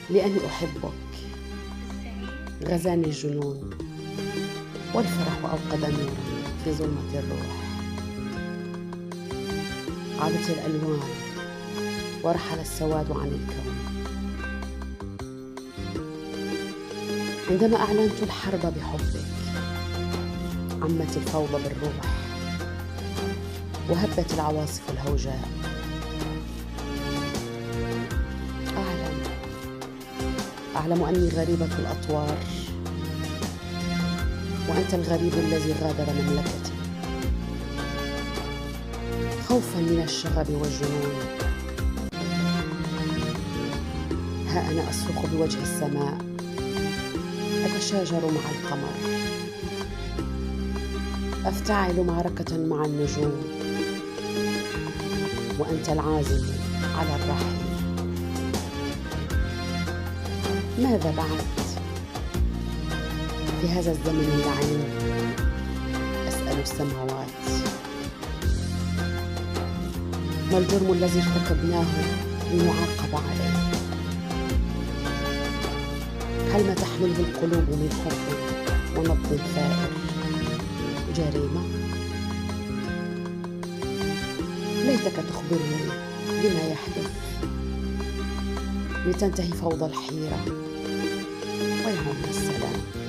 لأني أحبك غزاني الجنون، والفرح أوقد نورا في ظلمة الروح. عادت الألوان ورحل السواد عن الكون. عندما أعلنت الحرب بحبك عمت الفوضى بالروح، وهبت العواصف الهوجاء. أعلم أني غريبة الأطوار، وأنت الغريب الذي غادر مملكتي. خوفا من الشغب والجنون، ها أنا أصرخ بوجه السماء، أتشاجر مع القمر، أفتعل معركة مع النجوم، وأنت العازم على الرحيل. ماذا بعد في هذا الزمن اللعين؟ أسأل السماوات. ما الجرم الذي ارتكبناه لنعاقب عليه؟ هل ما تحمله القلوب من حب ونبض ثائر جريمة؟ ليتك تخبرني بما يحدث لتنتهي فوضى الحيرة ويهون السلام.